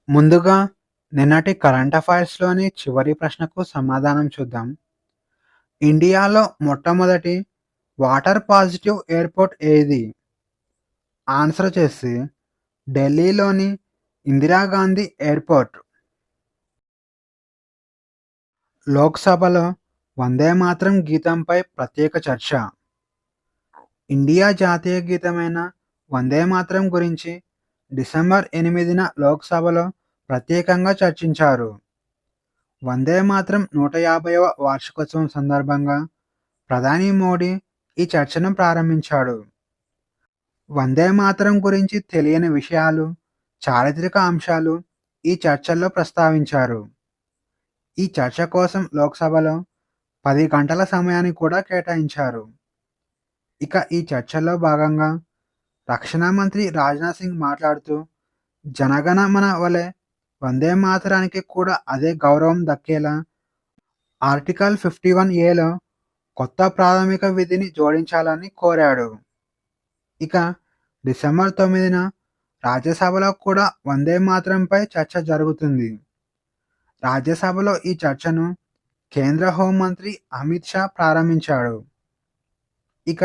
ముందుగా నిన్నటి కరెంట్ అఫైర్స్‌లోని చివరి ప్రశ్నకు సమాధానం చూద్దాం. ఇండియాలో మొట్టమొదటి వాటర్ పాజిటివ్ ఎయిర్‌పోర్ట్ ఏది? ఆన్సర్ వచ్చేసి ఢిల్లీలోని ఇందిరాగాంధీ ఎయిర్‌పోర్ట్. లోక్‌సభలో వందే మాతరం గీతంపై ప్రత్యేక చర్చ. ఇండియా జాతీయ గీతమైన వందే మాతరం గురించి డిసెంబర్ 8న లోక్‌సభలో ప్రత్యేకంగా చర్చించారు. వందే మాతరం 150వ వార్షికోత్సవం సందర్భంగా ప్రధాని మోడీ ఈ చర్చను ప్రారంభించాడు. వందే మాతరం గురించి తెలియని విషయాలు, చారిత్రక అంశాలు ఈ చర్చల్లో ప్రస్తావించారు. ఈ చర్చ కోసం లోక్సభలో 10 గంటల సమయాన్ని కూడా కేటాయించారు. ఇక ఈ చర్చల్లో భాగంగా రక్షణ మంత్రి రాజ్‌నాథ్ సింగ్ మాట్లాడుతూ, జనగణ మన వలె వందే మాతరానికి కూడా అదే గౌరవం దక్కేలా ఆర్టికల్ 51ఏలో కొత్త ప్రాథమిక విధిని జోడించాలని కోరాడు. ఇక డిసెంబర్ 9న రాజ్యసభలో కూడా వందే మాతరంపై చర్చ జరుగుతుంది. రాజ్యసభలో ఈ చర్చను కేంద్ర హోంమంత్రి అమిత్ షా ప్రారంభించాడు. ఇక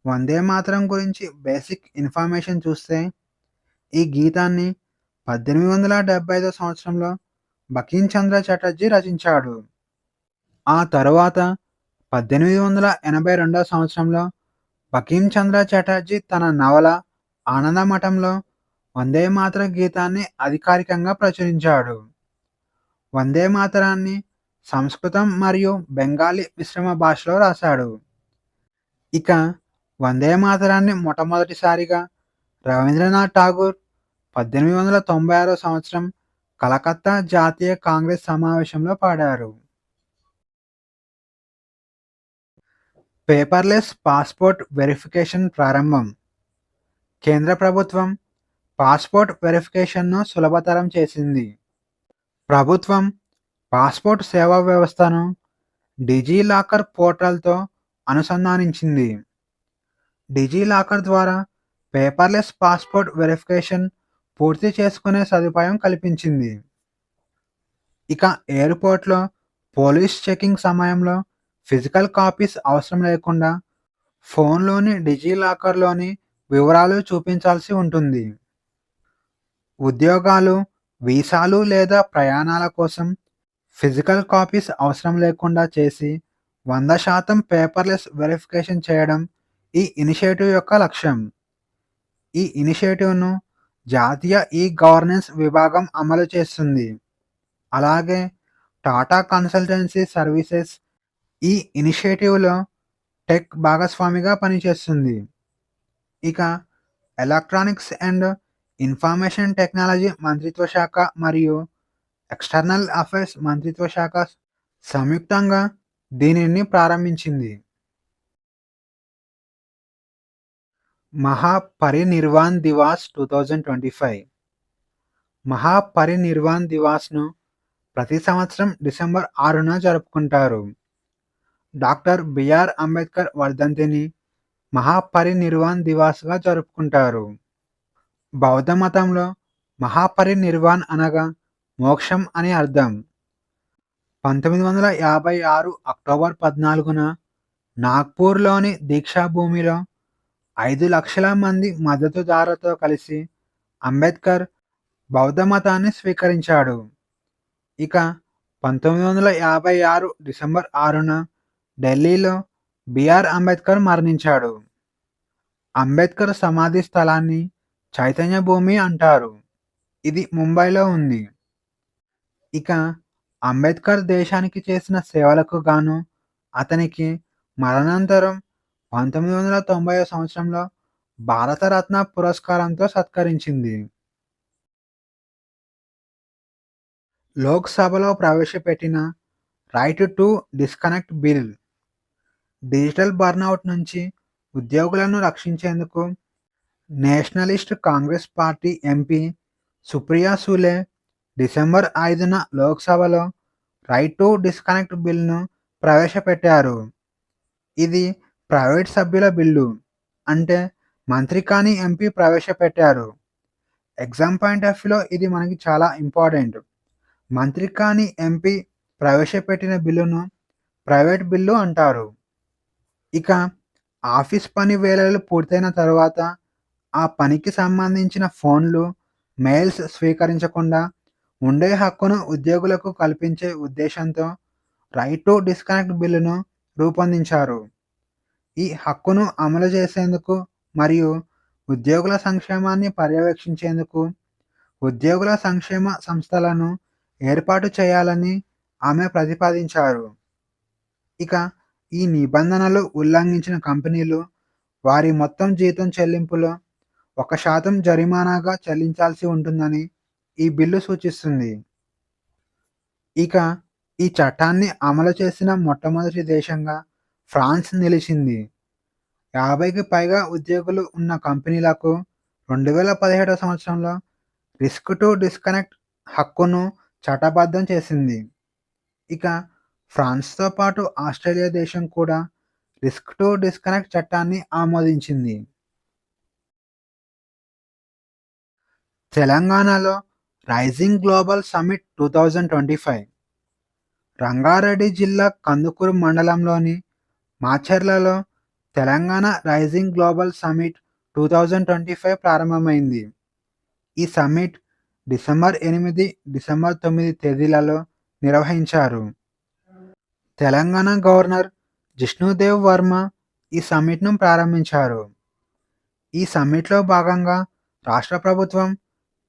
వందే మాతరం గురించి బేసిక్ ఇన్ఫర్మేషన్ చూస్తే ఈ గీతాన్ని 1875 సంవత్సరంలో బకిం చంద్ర చటర్జీ రచించాడు. ఆ తరువాత 1882 సంవత్సరంలో బకిం చంద్ర చటర్జీ తన నవల 'ఆనందమఠంలో' వందే మాతర గీతాన్ని అధికారికంగా ప్రచురించాడు. వందే మాతరాన్ని సంస్కృతం మరియు బెంగాలీ మిశ్రమ భాషలో రాశాడు. ఇక వందే మాతరాన్ని మొట్టమొదటిసారిగా రవీంద్రనాథ్ ఠాగూర్ 1896 సంవత్సరం కలకత్తా జాతీయ కాంగ్రెస్ సమావేశంలో పాడారు. పేపర్‌లెస్ పాస్‌పోర్ట్ వెరిఫికేషన్ ప్రారంభం. కేంద్ర ప్రభుత్వం పాస్‌పోర్ట్ వెరిఫికేషన్‌ను సులభతరం చేసింది. ప్రభుత్వం పాస్‌పోర్ట్ సేవా వ్యవస్థను డిజిలాకర్ పోర్టల్‌తో అనుసంధానించింది. డిజిలాకర్ ద్వారా పేపర్‌లెస్ పాస్‌పోర్ట్ వెరిఫికేషన్ పూర్తి చేసుకునే సదుపాయం కల్పించింది. ఇక ఎయిర్‌పోర్ట్‌లో పోలీస్ చెకింగ్ సమయంలో ఫిజికల్ కాపీస్ అవసరం లేకుండా ఫోన్‌లోని డిజిలాకర్‌లోని వివరాలు చూపించాల్సి ఉంటుంది. ఉద్యోగాలు, వీసాలు లేదా ప్రయాణాల కోసం ఫిజికల్ కాపీస్ అవసరం లేకుండా చేసి 100% పేపర్‌లెస్ వెరిఫికేషన్ చేయడం ఈ ఇనిషియేటివ్ యొక్క లక్ష్యం. ఈ ఇనిషియేటివ్‌ను జాతీయ గవర్నెన్స్ విభాగం అమలు చేస్తుంది. అలాగే టాటా కన్సల్టెన్సీ సర్వీసెస్ ఈ ఇనిషియేటివ్‌లో టెక్ భాగస్వామిగా పనిచేస్తుంది. ఇక ఎలక్ట్రానిక్స్ అండ్ ఇన్ఫర్మేషన్ టెక్నాలజీ మంత్రిత్వ శాఖ మరియు ఎక్స్టర్నల్ అఫైర్స్ మంత్రిత్వ శాఖ సంయుక్తంగా దీనిని ప్రారంభించింది. మహాపరినిర్వాణ్ దివాస్ 2025 మహాపరినిర్వాణ్ దివాస్‌ను ప్రతి సంవత్సరం డిసెంబర్ 6న జరుపుకుంటారు. డాక్టర్ బిఆర్ అంబేద్కర్ వర్ధంతిని మహాపరినిర్వాణ్ దివాస్‌గా జరుపుకుంటారు. బౌద్ధ మతంలో మహాపరినిర్వాణ్ అనగా మోక్షం అని అర్థం. 1956 అక్టోబర్ 14న నాగ్పూర్‌లోని దీక్షాభూమిలో 5,00,000 మంది మద్దతుదారులతో కలిసి అంబేద్కర్ బౌద్ధ మతాన్ని స్వీకరించాడు. ఇక 1956 డిసెంబర్ 6న ఢిల్లీలో బిఆర్ అంబేద్కర్ మరణించాడు. అంబేద్కర్ సమాధి స్థలాన్ని చైతన్య భూమి అంటారు. ఇది ముంబైలో ఉంది. ఇక అంబేద్కర్ దేశానికి చేసిన సేవలకు గాను అతనికి మరణానంతరం 1990 సంవత్సరంలో భారతరత్న పురస్కారంతో సత్కరించింది. లోక్సభలో ప్రవేశపెట్టిన right to disconnect bill digital burnout నుంచి ఉద్యోగులను రక్షించేందుకు నేషనలిస్ట్ కాంగ్రెస్ పార్టీ ఎంపీ సుప్రియా సూలే డిసెంబర్ 5న లోక్సభలో రైట్ టు డిస్కనెక్ట్ బిల్‌ను ప్రవేశపెట్టారు. ఇది ప్రైవేట్ సభ్యుల బిల్లు. అంటే మంత్రి కాని ఎంపీ ప్రవేశపెట్టారు. ఎగ్జామ్ పాయింట్ ఆఫ్ వ్యూలో ఇది మనకి చాలా ఇంపార్టెంట్. మంత్రి కాని ఎంపీ ప్రవేశపెట్టిన బిల్లును ప్రైవేట్ బిల్లు అంటారు. ఇక ఆఫీస్ పని వేళలు పూర్తయిన తర్వాత ఆ పనికి సంబంధించిన ఫోన్లు, మెయిల్స్ స్వీకరించకుండా ఉండే హక్కును ఉద్యోగులకు కల్పించే ఉద్దేశంతో రైట్ టు డిస్కనెక్ట్ బిల్లును రూపొందించారు. ఈ హక్కును అమలు చేసేందుకు మరియు ఉద్యోగుల సంక్షేమాన్ని పర్యవేక్షించేందుకు ఉద్యోగుల సంక్షేమ సంస్థలను ఏర్పాటు చేయాలని ఆమె ప్రతిపాదించారు. ఇక ఈ నిబంధనలు ఉల్లంఘించిన కంపెనీలు వారి మొత్తం జీతం చెల్లింపులో 1% జరిమానాగా చెల్లించాల్సి ఉంటుందని ఈ బిల్లు సూచిస్తుంది. ఇక ఈ చట్టాన్ని అమలు చేసిన మొట్టమొదటి దేశంగా ఫ్రాన్స్ నిలిచింది. 50కి పైగా ఉద్యోగులు ఉన్న కంపెనీలకు 2017 సంవత్సరంలో రిస్క్ టు డిస్కనెక్ట్ హక్కును చట్టబద్ధం చేసింది. ఇక ఫ్రాన్స్‌తో పాటు ఆస్ట్రేలియా దేశం కూడా రిస్క్ టు డిస్కనెక్ట్ చట్టాన్ని ఆమోదించింది. తెలంగాణలో రైజింగ్ గ్లోబల్ సమ్మిట్ 2025 రంగారెడ్డి జిల్లా కందుకూరు మండలంలోని మాచర్లలో తెలంగాణ రైజింగ్ గ్లోబల్ సమ్మిట్ 2025 ప్రారంభమైంది. ఈ సమ్మిట్ డిసెంబర్ 8, డిసెంబర్ 9 తేదీలలో నిర్వహించారు. తెలంగాణ గవర్నర్ జిష్ణుదేవ్ వర్మ ఈ సమ్మిట్‌ను ప్రారంభించారు. ఈ సమ్మిట్‌లో భాగంగా రాష్ట్ర ప్రభుత్వం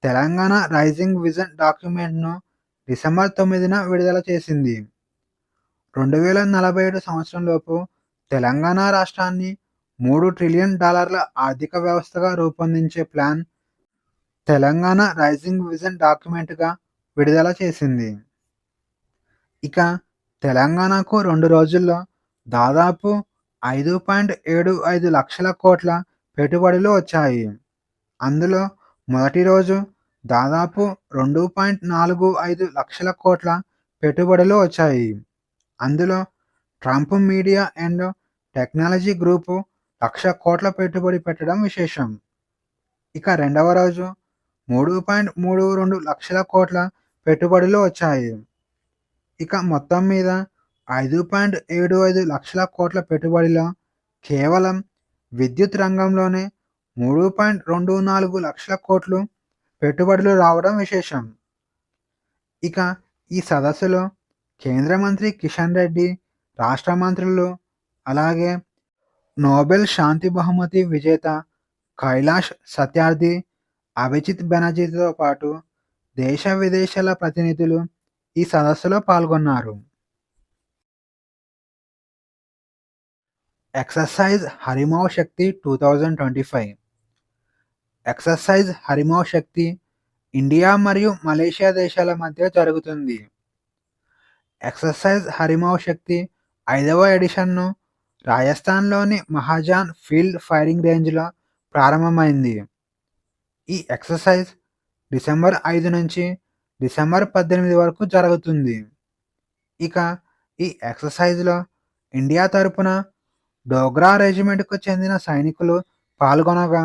తెలంగాణ రైజింగ్ విజన్ డాక్యుమెంట్‌ను డిసెంబర్ 9న విడుదల చేసింది. 2047 సంవత్సరంలోపు తెలంగాణ రాష్ట్రాన్ని $3 ట్రిలియన్ ఆర్థిక వ్యవస్థగా రూపొందించే ప్లాన్ తెలంగాణ రైజింగ్ విజన్ డాక్యుమెంట్‌గా విడుదల చేసింది. ఇక తెలంగాణకు 2 రోజుల్లో దాదాపు 5.75 లక్షల కోట్ల పెట్టుబడులు వచ్చాయి. అందులో మొదటి రోజు దాదాపు 2.45 లక్షల కోట్ల పెట్టుబడులు వచ్చాయి. అందులో Trump media and technology group 1,00,000 కోట్ల పెట్టుబడి పెట్టడం విశేషం. ఇక రెండవ రోజు 3.32 లక్షల కోట్ల పెట్టుబడులు వచ్చాయి. ఇక మొత్తం మీద 5.75 లక్షల కోట్ల పెట్టుబడిలో కేవలం విద్యుత్ రంగంలోనే 3.24 లక్షల కోట్లు పెట్టుబడులు రావడం విశేషం. ఇక ఈ సదస్సులో కేంద్ర మంత్రి కిషన్ రెడ్డి, రాష్ట్ర మంత్రులు, అలాగే నోబెల్ శాంతి బహుమతి విజేత కైలాష్ సత్యార్థి, అభిజిత్ బెనర్జీతో పాటు దేశ విదేశాల ప్రతినిధులు ఈ సదస్సులో పాల్గొన్నారు. ఎక్సర్సైజ్ హరిమౌ శక్తి 2025 ఎక్సర్సైజ్ హరిమౌ శక్తి ఇండియా మరియు మలేషియా దేశాల మధ్య జరుగుతుంది. ఎక్సర్సైజ్ హరిమౌ శక్తి 5వ ఎడిషన్ను రాజస్థాన్లోని మహాజాన్ ఫీల్డ్ ఫైరింగ్ రేంజ్లో ప్రారంభమైంది. ఈ ఎక్సర్సైజ్ డిసెంబర్ 5 నుంచి డిసెంబర్ 18 వరకు జరుగుతుంది. ఇక ఈ ఎక్సర్సైజ్లో ఇండియా తరపున డోగ్రా రెజిమెంట్కు చెందిన సైనికులు పాల్గొనగా,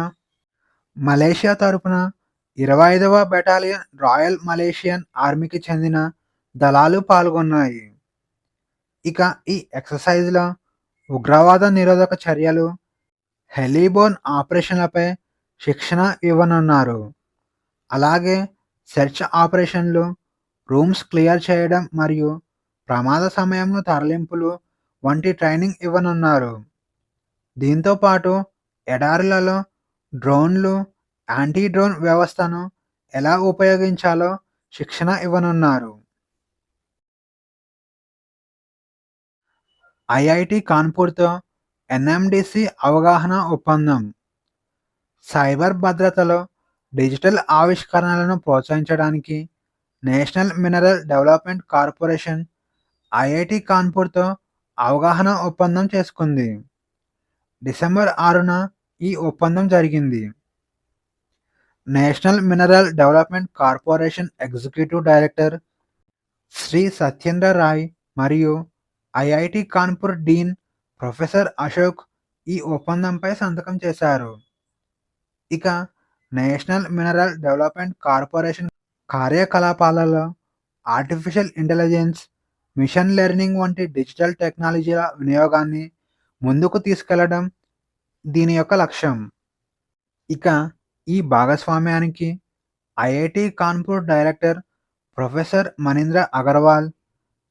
మలేషియా తరపున 25వ బెటాలియన్ రాయల్ మలేషియన్ ఆర్మీకి చెందిన దళాలు పాల్గొన్నాయి. ఇక ఈ ఎక్సర్సైజ్లో ఉగ్రవాద నిరోధక చర్యలు, హెలీబోర్న్ ఆపరేషన్లపై శిక్షణ ఇవ్వనున్నారు. అలాగే సెర్చ్ ఆపరేషన్లు, రూమ్స్ క్లియర్ చేయడం మరియు ప్రమాద సమయంలో తరలింపులు వంటి ట్రైనింగ్ ఇవ్వనున్నారు. దీంతో పాటు ఎడారులలో డ్రోన్లు, యాంటీ డ్రోన్ వ్యవస్థను ఎలా ఉపయోగించాలో శిక్షణ ఇవ్వనున్నారు. ఐఐటి కాన్పూర్తో ఎన్ఎండిసి అవగాహన ఒప్పందం. సైబర్ భద్రతలో డిజిటల్ ఆవిష్కరణలను ప్రోత్సహించడానికి నేషనల్ మినరల్ డెవలప్మెంట్ కార్పొరేషన్ ఐఐటి కాన్పూర్తో అవగాహన ఒప్పందం చేసుకుంది. డిసెంబర్ 6న ఈ ఒప్పందం జరిగింది. నేషనల్ మినరల్ డెవలప్మెంట్ కార్పొరేషన్ ఎగ్జిక్యూటివ్ డైరెక్టర్ శ్రీ సత్యేంద్ర రాయ్ మరియు IIT Kanpur dean professor Ashok ఈ ఒప్పందంపై సంతకం చేశారు. ఇక నేషనల్ మినరల్ డెవలప్మెంట్ కార్పొరేషన్ కార్యకలాపాలలో ఆర్టిఫిషియల్ ఇంటెలిజెన్స్, మిషన్ లెర్నింగ్ వంటి డిజిటల్ టెక్నాలజీల వినియోగాన్ని ముందుకు తీసుకెళ్లడం దీని యొక్క లక్ష్యం. ఇక ఈ భాగస్వామ్యానికి IIT Kanpur director professor Manindra Agarwal,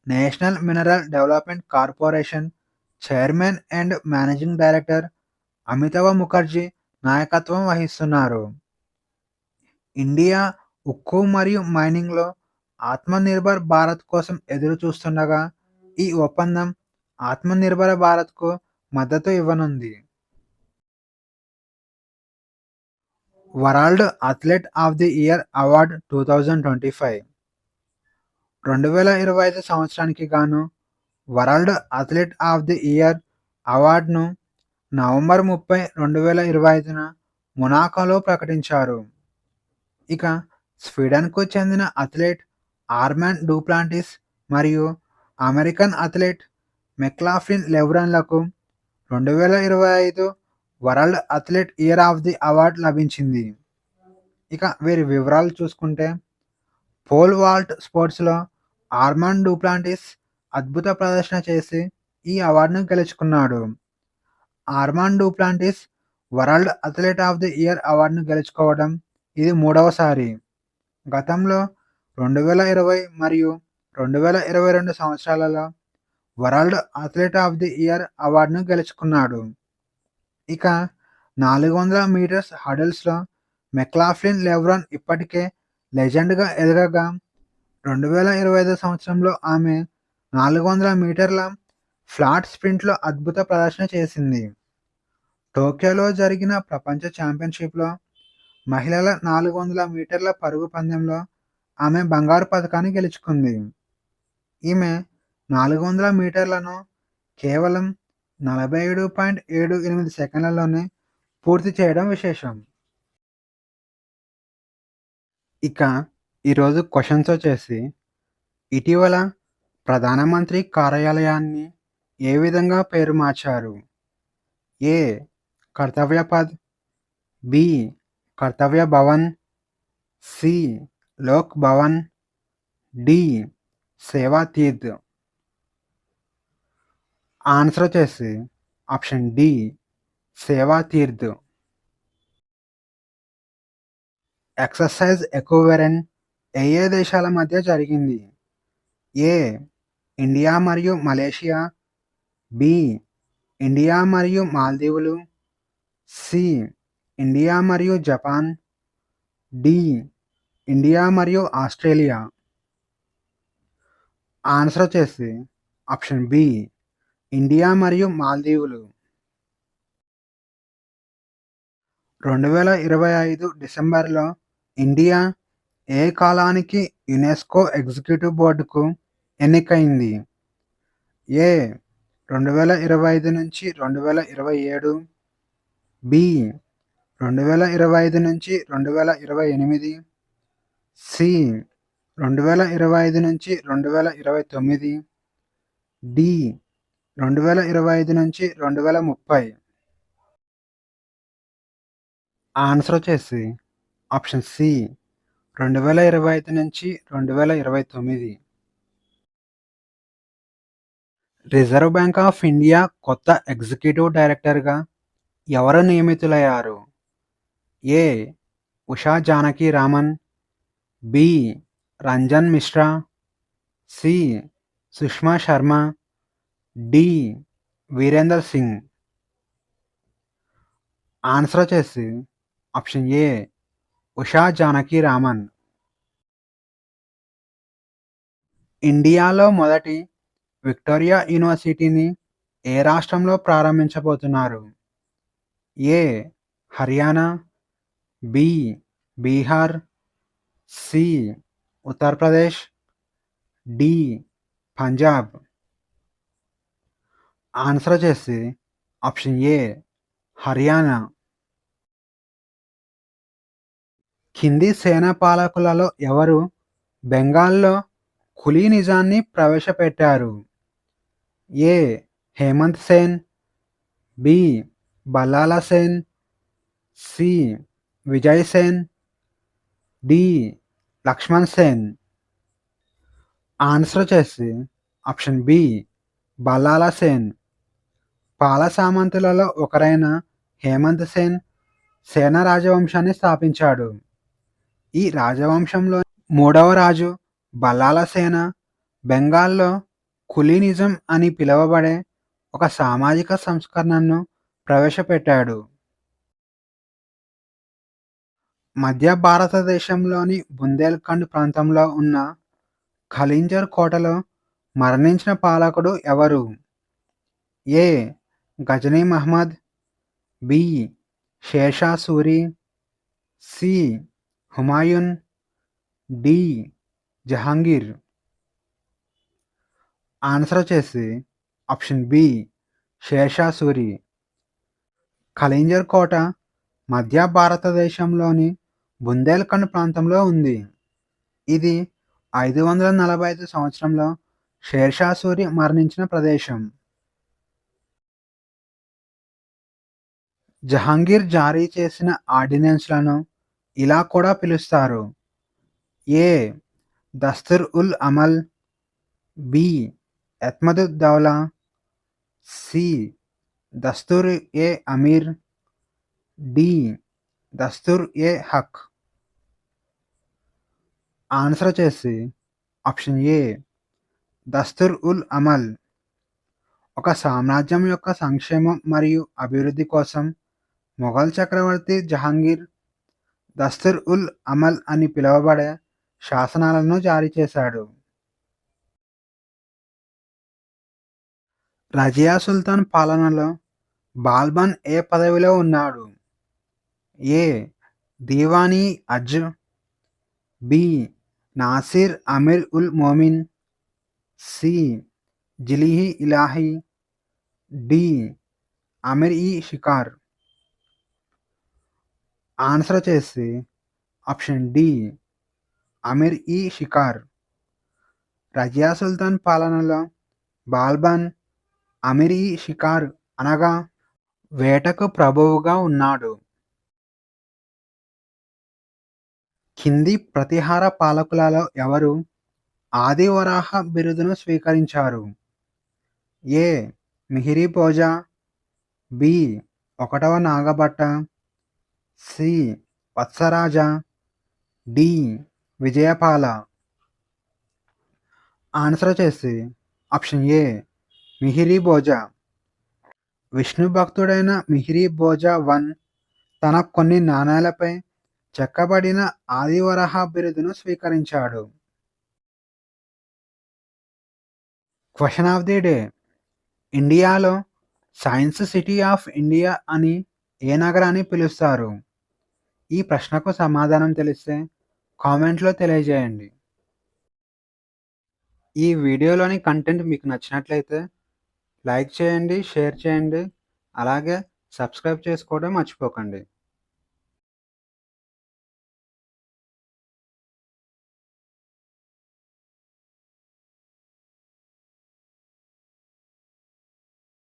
National Mineral Development Corporation chairman and managing director Amitav Mukherjee నాయకత్వం వహిస్తున్నారు. ఇండియా ఉక్కు మరియు మైనింగ్‌లో ఆత్మనిర్భర్ భారత్ కోసం ఎదురు చూస్తుండగా, ఈ ఒప్పందం ఆత్మనిర్భర భారత్‌కు మద్దతు ఇవ్వనుంది. World athlete of the year award 2025 2025 సంవత్సరానికి గాను world athlete of the year అవార్డును నవంబర్ 30, 2025న మొనాకోలో ప్రకటించారు. ఇక స్వీడన్‌కు చెందిన అథ్లెట్ ఆర్మాండ్ డూప్లాంటిస్ మరియు అమెరికన్ అథ్లెట్ మెక్లాఫ్లిన్ లెబ్రాన్‌లకు 2025 world athlete year of the award లభించింది. ఇక వీరి వివరాలు చూసుకుంటే, పోల్ వాల్ట్ స్పోర్ట్స్‌లో ఆర్మాండ్ డూప్లాంటిస్ అద్భుత ప్రదర్శన చేసి ఈ అవార్డును గెలుచుకున్నాడు. Armand Duplantis world athlete of the year అవార్డును గెలుచుకోవడం ఇది మూడవసారి. గతంలో 2020 మరియు 2022 సంవత్సరాలలో world athlete of the year అవార్డును గెలుచుకున్నాడు. ఇక 400 మీటర్స్ హడిల్స్‌లో మెక్లాఫ్లిన్ లెబ్రాన్ ఇప్పటికే లెజెండ్‌గా ఎదగగా 2025 సంవత్సరంలో ఆమె 400 మీటర్ల ఫ్లాట్ స్ప్రింట్‌లో అద్భుత ప్రదర్శన చేసింది. టోక్యోలో జరిగిన ప్రపంచ ఛాంపియన్‌షిప్‌లో మహిళల 400 మీటర్ల పరుగు పందెంలో ఆమె బంగారు పతకాన్ని గెలుచుకుంది. ఈమె 400 మీటర్లను కేవలం 47.78 సెకన్లలోనే పూర్తి చేయడం విశేషం. ఇక ఈరోజు క్వెషన్స్ వచ్చేసి, ఇటీవల ప్రధానమంత్రి కార్యాలయాన్ని ఏ విధంగా పేరు మార్చారు? ఏ. కర్తవ్య పథ్, బి. కర్తవ్య భవన్, సి. లోక్ భవన్, డి. సేవా తీర్థ్. ఆన్సర్ వచ్చేసి ఆప్షన్ డి సేవా తీర్థ్. ఎక్సర్సైజ్ ఎక్వివలెంట్ ఏ దేశాల మధ్య జరిగింది? ఏ. ఇండియా మరియు మలేషియా, బి. ఇండియా మరియు మాల్దీవులు, సి. ఇండియా మరియు జపాన్, డి. ఇండియా మరియు ఆస్ట్రేలియా. ఆన్సర్ వచ్చేసి ఆప్షన్ బి ఇండియా మరియు మాల్దీవులు. 2025 డిసెంబర్లో ఇండియా ఏ కాలానికి యునెస్కో ఎగ్జిక్యూటివ్ బోర్డుకు ఎన్నికైంది? ఏ. 2025 నుంచి 2027, బి. 2025 నుంచి 2028, సి. 2025 నుంచి 2029, డి. 2025 నుంచి 2030. ఆన్సర్ వచ్చేసి ఆప్షన్ సి 2025 నుంచి 2029. రిజర్వ్ బ్యాంక్ ఆఫ్ ఇండియా కొత్త ఎగ్జిక్యూటివ్ డైరెక్టర్గా ఎవరు నియమితులయ్యారు? A. Usha Janaki Raman, B. Ranjan Mishra, C. Sushma Sharma, D. Virender Singh. Answer వచ్చేసి ఆప్షన్ ఏ ఉషా జానకి రామన్. ఇండియాలో మొదటి విక్టోరియా యూనివర్సిటీని ఏ రాష్ట్రంలో ప్రారంభించబోతున్నారు? A. Haryana, B. Bihar, C. Uttar Pradesh, D. Punjab. Answer వచ్చేసి ఆప్షన్ ఏ హర్యానా. కింది సేనా పాలకులలో ఎవరు బెంగాల్లో కులీ నిజాన్ని ప్రవేశపెట్టారు? A. Hemant Sen, B. Ballala Sen, C. Vijay Sen, D Laxman Sen. Answer వచ్చేసి ఆప్షన్ బి బల్లాల సేన్. పాల సామంతులలో ఒకరైన హేమంత్ సేన్ సేన రాజవంశాన్ని స్థాపించాడు. ఈ రాజవంశంలో మూడవ రాజు బల్లాల సేన బెంగాల్లో కులీనిజం అని పిలువబడే ఒక సామాజిక సంస్కరణను ప్రవేశపెట్టాడు. మధ్య భారతదేశంలోని బుందేల్ఖండ్ ప్రాంతంలో ఉన్న ఖలీంజర్ కోటలో మరణించిన పాలకుడు ఎవరు? A Ghazni Mahmud, B Sher Shah Suri, C Humayun, D Jahangir. Answer వచ్చేసి ఆప్షన్ బి షేర్షా సూరి. ఖలీంజర్ కోట మధ్య భారతదేశంలోని బుందేల్ఖండ్ ప్రాంతంలో ఉంది. ఇది 545 సంవత్సరంలో షేర్షా సూరి మరణించిన ప్రదేశం. జహాంగీర్ జారీ చేసిన ఆర్డినెన్స్లను ఇలా కూడా పిలుస్తారు: ఏ దస్తూర్ ఉల్ అమల్, బి ఎత్మదుద్ దౌలా, సి దస్తూర్ ఏ అమీర్, డి దస్తూర్ ఏ హక్. ఆన్సర్ వచ్చేసి ఆప్షన్ ఏ దస్తూర్ ఉల్ అమల్. ఒక సామ్రాజ్యం యొక్క సంక్షేమం మరియు అభివృద్ధి కోసం మొఘల్ చక్రవర్తి జహాంగీర్ దస్తూర్ ఉల్ అమల్ అని పిలువబడే శాసనాలను జారీ చేశాడు. రజియా సుల్తాన్ పాలనలో బాల్బన్ ఏ పదవిలో ఉన్నాడు? ఏ దీవానీ అజ్, బి నాసిర్ అమీర్ ఉల్ మోమిన్, సి జిలిహి ఇలాహి, డి అమీర్ ఈ షికార్. ఆన్సర్ వచ్చేసి ఆప్షన్ డి అమీర్ ఈ షికార్. రజియా సుల్తాన్ పాలనలో బాల్బన్ అమీర్ ఈ షికార్ అనగా వేటకు ప్రభువుగా ఉన్నాడు. కింది ప్రతిహార పాలకులలో ఎవరు ఆదివరాహ బిరుదును స్వీకరించారు? ఏ మిహిరీ భోజా, బి ఒకటవ నాగభట్ట, సి వత్సరాజ, డి విజయపాల. ఆన్సర్ వచ్చేసి ఆప్షన్ ఏ మిహిరీ భోజా. విష్ణు భక్తుడైన మిహిరీ భోజా వన్ తన కొన్ని నాణేలపై చెక్కబడిన ఆదివరాహ బిరుదును స్వీకరించాడు. క్వశ్చన్ ఆఫ్ ది డే: ఇండియాలో సైన్స్ సిటీ ఆఫ్ ఇండియా అని ఏ నగరాన్ని పిలుస్తారు? ఈ ప్రశ్నకు సమాధానం తెలిస్తే కామెంట్లో తెలియజేయండి. ఈ వీడియోలోని కంటెంట్ మీకు నచ్చినట్లయితే లైక్ చేయండి, షేర్ చేయండి, అలాగే సబ్స్క్రైబ్ చేసుకోవడం మర్చిపోకండి.